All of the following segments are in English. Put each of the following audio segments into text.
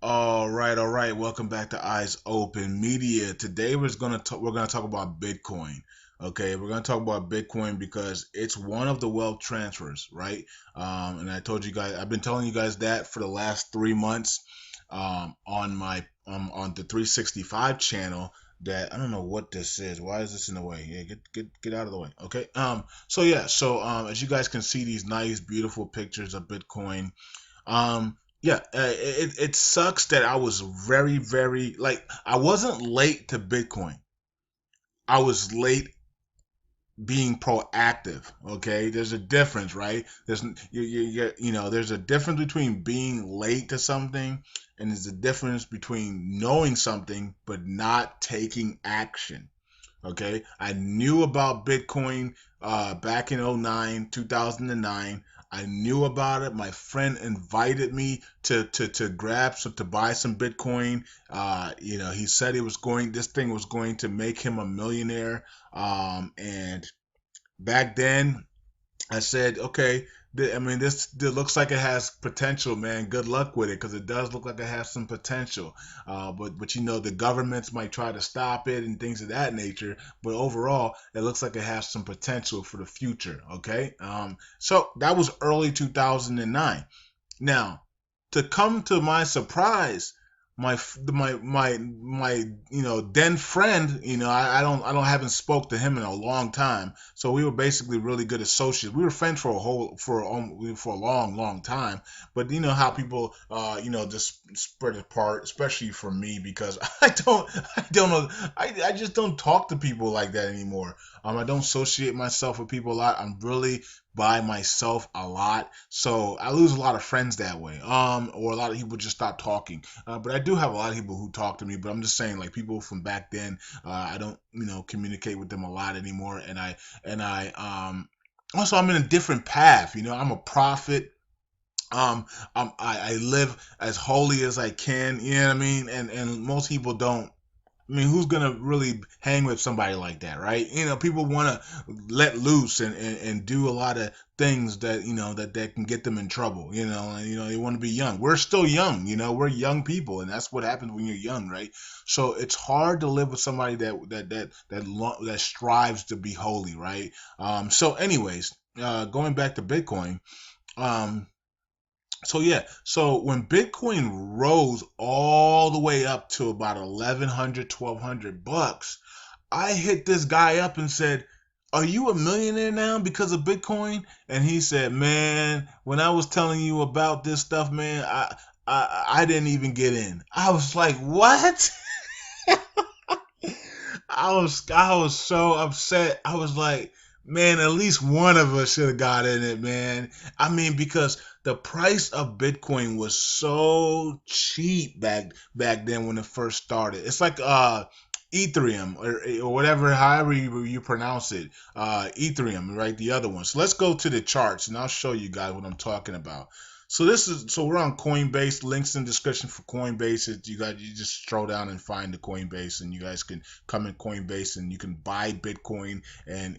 All right, all right. Welcome back to Eyes Open Media. Today we're gonna talk about Bitcoin. Okay, we're gonna talk about Bitcoin because it's one of the wealth transfers, right? And I told you guys, I've been telling you guys that for the last 3 months, on my on the 365 channel. That I don't know what this is. Why is this in the way? Yeah, get out of the way. Okay. So as you guys can see, these nice, beautiful pictures of Bitcoin. Yeah, it sucks that I was very like I wasn't late to Bitcoin. I was late being proactive. Okay, there's a difference, right? There's a difference between being late to something, and there's a difference between knowing something but not taking action. Okay, I knew about Bitcoin back in '09, 2009. I knew about it. My friend invited me to buy some Bitcoin. He said this thing was going to make him a millionaire. And back then I said, okay, this looks like it has potential, man. Good luck with it, because it does look like it has some potential. But the governments might try to stop it and things of that nature. But overall, it looks like it has some potential for the future. Okay, so that was early 2009. Now, to come to my surprise, my then friend, I don't haven't spoke to him in a long time. So we were basically really good associates. We were friends for a long time. But you know how people just spread apart, especially for me, because I don't know I just don't talk to people like that anymore. I don't associate myself with people a lot. I'm really by myself a lot, so I lose a lot of friends that way. Or a lot of people just stop talking. But I do have a lot of people who talk to me. But I'm just saying, like people from back then, I don't communicate with them a lot anymore. And I also I'm in a different path. I'm a prophet. I live as holy as I can. You know what I mean? And most people don't. I mean, who's gonna really hang with somebody like that, right? People want to let loose and do a lot of things that can get them in trouble. And they want to be young. We're still young. We're young people, and that's what happens when you're young, right? So it's hard to live with somebody that strives to be holy, right? So, anyways, going back to Bitcoin. Um, so when Bitcoin rose all the way up to about 1,100, 1,200 bucks, I hit this guy up and said, "Are you a millionaire now because of Bitcoin?" And he said, "Man, when I was telling you about this stuff, man, I didn't even get in." I was like, "What?" I was so upset. I was like, man, at least one of us should have got in it, man. I mean, because the price of Bitcoin was so cheap back then when it first started. It's like Ethereum or whatever, however you pronounce it. Ethereum, right? The other one. So let's go to the charts and I'll show you guys what I'm talking about. So we're on Coinbase. Links in the description for Coinbase. You just scroll down and find the Coinbase, and you guys can come in Coinbase and you can buy Bitcoin and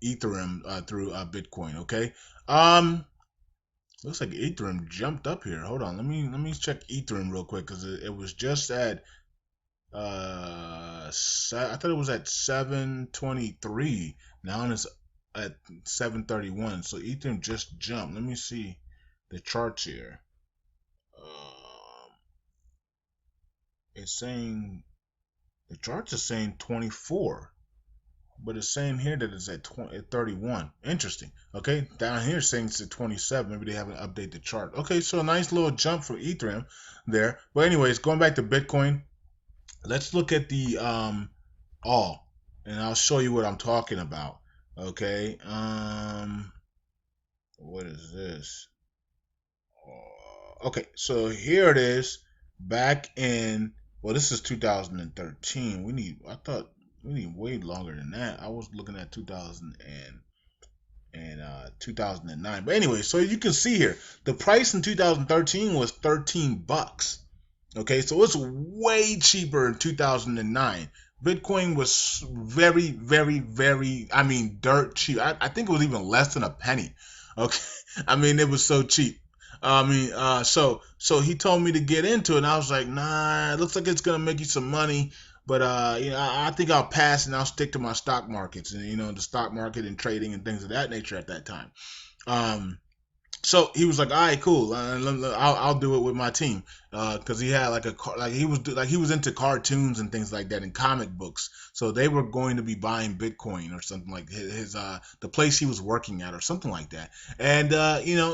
Ethereum through Bitcoin. Okay. Um, Looks like Ethereum jumped up here. Hold on. Let me check Ethereum real quick because it was just at I thought it was at 723. Now it's at 731. So Ethereum just jumped. Let me see the charts here. Um, it's saying the charts are saying 24, but it's saying here that it's at 20, at 31. Interesting. Okay, down here it's saying it's at 27. Maybe they haven't updated the chart. Okay, so a nice little jump for Ethereum there. But anyways, going back to Bitcoin, let's look at the all, and I'll show you what I'm talking about. Okay. What is this? Okay, so here it is. Back in this is 2013. I thought we need way longer than that. I was looking at 2000 and 2009. But anyway, so you can see here the price in 2013 was 13 bucks. Okay, so it's way cheaper in 2009. Bitcoin was very, I mean, dirt cheap. I think it was even less than a penny. Okay, I mean, it was so cheap. So he told me to get into it, and I was like, nah, it looks like it's gonna make you some money, but I think I'll pass and I'll stick to my stock markets and the stock market and trading and things of that nature at that time. Um, so he was like, "All right, cool. I'll do it with my team." Because he had like he was into cartoons and things like that and comic books. So they were going to be buying Bitcoin or something like his the place he was working at or something like that. And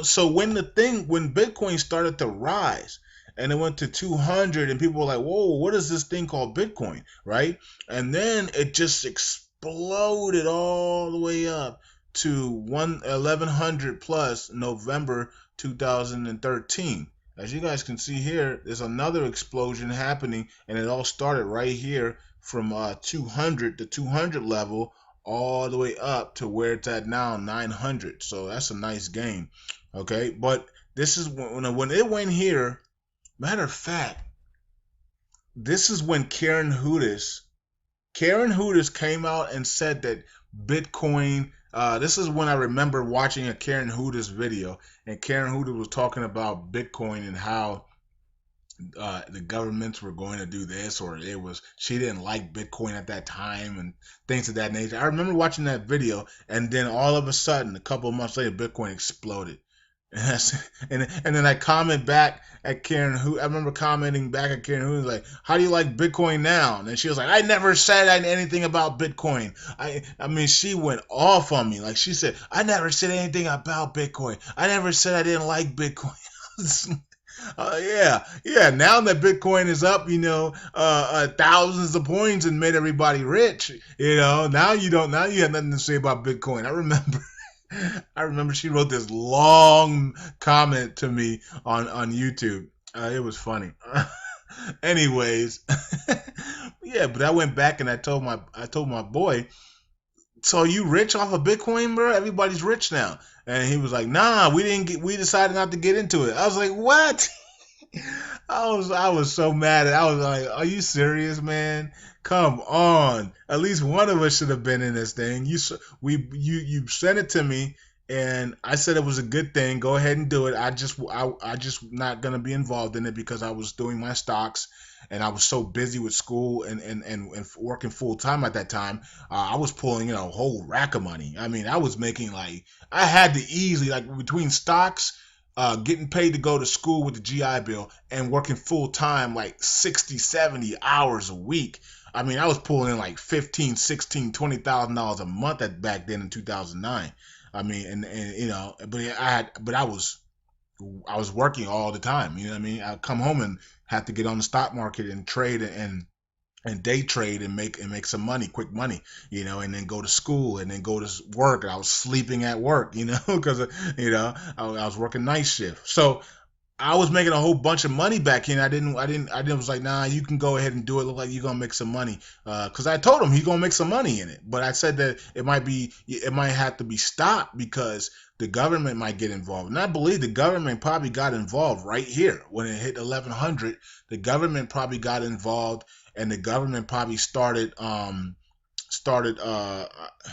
so when Bitcoin started to rise. And it went to 200, and people were like, "Whoa, what is this thing called Bitcoin?" Right? And then it just exploded all the way up to 1100 plus November 2013. As you guys can see here, there's another explosion happening, and it all started right here from 200, the 200 level, all the way up to where it's at now, 900. So that's a nice gain. Okay, but this is when it went here. Matter of fact, this is when Karen Hudas came out and said that Bitcoin. This is when I remember watching a Karen Hudas video, and Karen Hudas was talking about Bitcoin and how the governments were going to do this, or it was she didn't like Bitcoin at that time, and things of that nature. I remember watching that video, and then all of a sudden, a couple of months later, Bitcoin exploded. And then I comment back at Karen who I remember commenting back at Karen who was like, "How do you like Bitcoin now?" And then she was like, "I never said anything about Bitcoin." I mean she went off on me. Like she said, "I never said anything about Bitcoin. I never said I didn't like Bitcoin." Yeah. Now that Bitcoin is up, thousands of points and made everybody rich. Now you don't. Now you have nothing to say about Bitcoin. I remember. I remember she wrote this long comment to me on YouTube. It was funny. Anyways, yeah, but I went back and I told my boy, "So you rich off of Bitcoin, bro? Everybody's rich now." And he was like, "Nah, we decided not to get into it." I was like, "What?" I was so mad. I was like, "Are you serious, man? Come on! At least one of us should have been in this thing." You sent it to me, and I said it was a good thing. Go ahead and do it. I just not gonna be involved in it because I was doing my stocks, and I was so busy with school and working full time at that time. I was pulling a whole rack of money. I mean, I was making like I had to easily like between stocks, getting paid to go to school with the GI Bill and working full time like 60, 70 hours a week. I mean, I was pulling in like 15, 16, $20,000 a month back then in 2009. I mean, and but I was working all the time. You know what I mean? I come home and have to get on the stock market and trade and day trade and make some money, quick money, and then go to school and then go to work. I was sleeping at work, because I was working night shift. So I was making a whole bunch of money back in. I didn't was like, nah, you can go ahead and do it. Look like you're gonna make some money. Cause I told him he's gonna make some money in it. But I said that it might have to be stopped because the government might get involved. And I believe the government probably got involved right here when it hit 1100. The government probably got involved, and the government probably started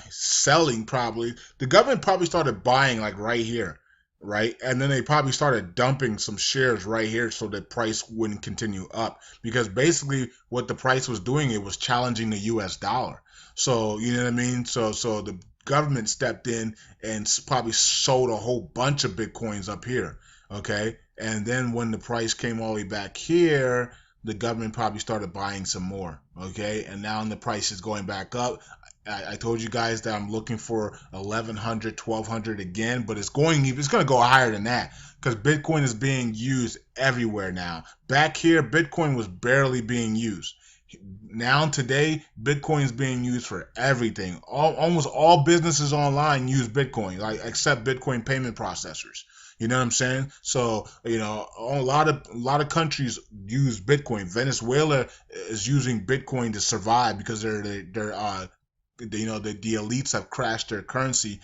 selling. Probably the government probably started buying like right here, right? And then they probably started dumping some shares right here so the price wouldn't continue up, because basically what the price was doing, it was challenging the US dollar. So you know what I mean? So the government stepped in and probably sold a whole bunch of Bitcoins up here. Okay. And then when the price came all the way back here, the government probably started buying some more. Okay. And now the price is going back up. I told you guys that I'm looking for 1100, 1200 again, but it's going to go higher than that because Bitcoin is being used everywhere now. Back here, Bitcoin was barely being used. Now today, Bitcoin is being used for everything. Almost all businesses online use Bitcoin, like except Bitcoin payment processors. You know what I'm saying? So a lot of countries use Bitcoin. Venezuela is using Bitcoin to survive because the elites have crashed their currency,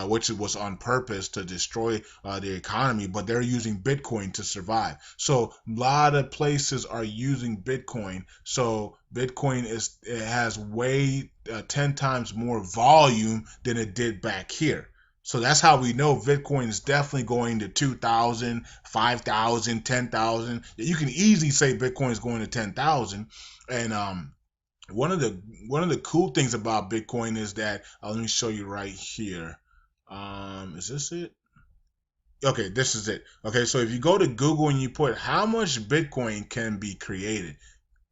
which was on purpose to destroy the economy, but they're using Bitcoin to survive. So a lot of places are using Bitcoin. So Bitcoin it has way 10 times more volume than it did back here. So that's how we know Bitcoin is definitely going to 2,000, 5,000, 10,000. You can easily say Bitcoin is going to 10,000. And one of the cool things about Bitcoin is that let me show you right here. Is this it? Okay, this is it. Okay, so if you go to Google and you put how much Bitcoin can be created,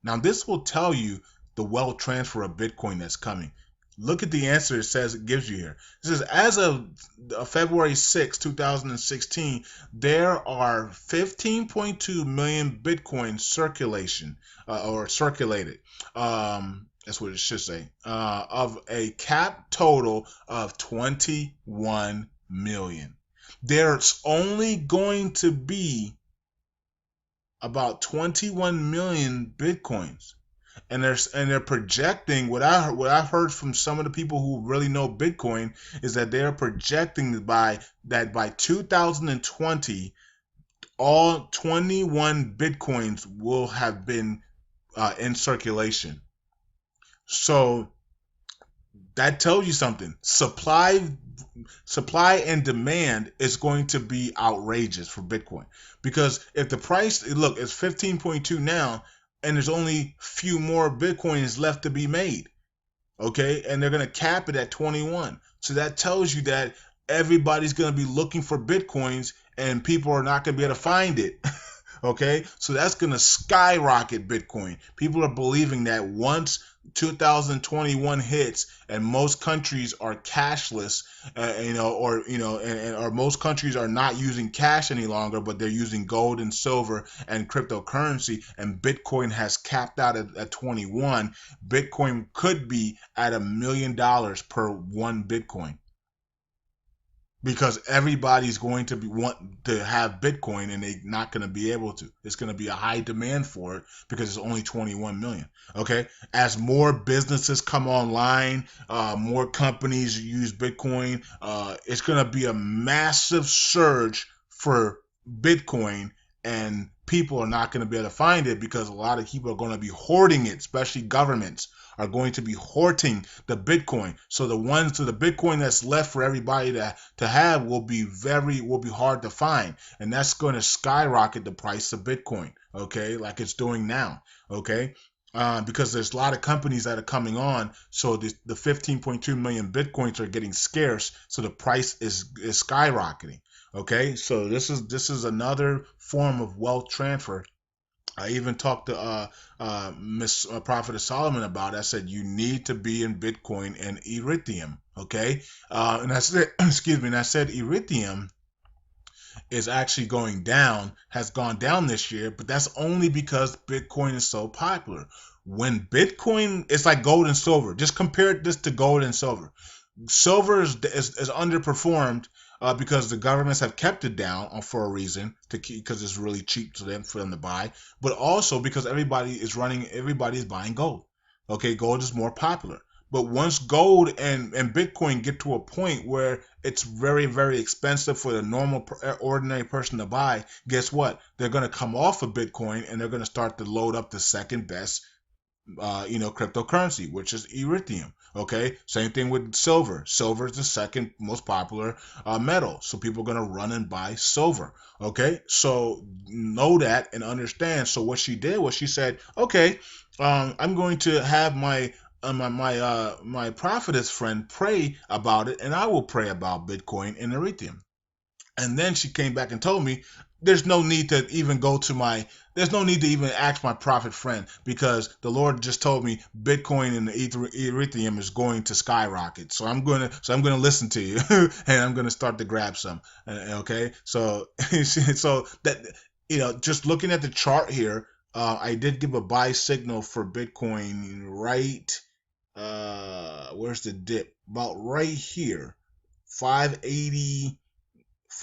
now this will tell you the wealth transfer of Bitcoin that's coming. Look at the answer it gives you here. It says as of February 6, 2016, there are 15.2 million Bitcoin circulation or circulated. That's what it should say. Of a cap total of 21 million. There's only going to be about 21 million Bitcoins. And they're projecting what I heard from some of the people who really know Bitcoin is that they're projecting by 2020 all 21 Bitcoins will have been in circulation. So that tells you something. Supply and demand is going to be outrageous for Bitcoin, because if the price, look, it's 15.2 now, and there's only few more Bitcoins left to be made, okay, and they're going to cap it at 21. So that tells you that everybody's going to be looking for Bitcoins, and people are not going to be able to find it. Okay, so that's going to skyrocket Bitcoin. People are believing that once 2021 hits and most countries are cashless, or most countries are not using cash any longer, but they're using gold and silver and cryptocurrency, and Bitcoin has capped out at 21. Bitcoin could be at $1 million per one Bitcoin, because everybody's going to want to have Bitcoin, and they're not going to be able to. It's going to be a high demand for it because it's only 21 million. Okay, as more businesses come online, more companies use Bitcoin. It's going to be a massive surge for Bitcoin, and people are not going to be able to find it because a lot of people are going to be hoarding it, especially governments are going to be hoarding the Bitcoin. So the Bitcoin that's left for everybody to have will be hard to find. And that's going to skyrocket the price of Bitcoin, okay, like it's doing now, okay? Because there's a lot of companies that are coming on, so the 15.2 million Bitcoins are getting scarce, so the price is skyrocketing. Okay, so this is another form of wealth transfer. I even talked to Miss Prophet Solomon about it. I said you need to be in Bitcoin and Ethereum. Okay, and I said, excuse me, and I said Ethereum is actually has gone down this year, but that's only because Bitcoin is so popular. When Bitcoin, it's like gold and silver. Just compare this to gold and silver. Silver is underperformed because the governments have kept it down for a reason, because it's really cheap for them to buy, but also because everybody's buying gold. Okay, gold is more popular. But once gold and Bitcoin get to a point where it's very, very expensive for the normal ordinary person to buy, guess what? They're going to come off of Bitcoin, and they're going to start to load up the second best cryptocurrency, which is Ethereum. Okay, same thing with silver. Silver is the second most popular metal, so people are gonna run and buy silver. Okay, so know that and understand. So what she did was she said, okay, I'm going to have my prophetess friend pray about it, and I will pray about Bitcoin and Ethereum. And then she came back and told me there's no need to even ask my prophet friend, because the Lord just told me Bitcoin and the Ethereum is going to skyrocket. So I'm gonna listen to you and I'm gonna start to grab some. Okay, so so that, just looking at the chart here, I did give a buy signal for Bitcoin right. Where's the dip? About right here, 580.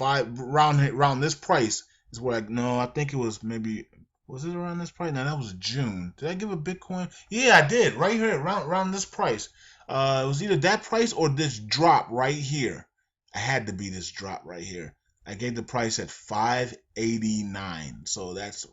Around this price is where I think it was, maybe, was it around this price? No, that was June. Did I give a Bitcoin? Yeah, I did. Right here, around this price. It was either that price or this drop right here. I had to be this drop right here. I gave the price at 589. So that's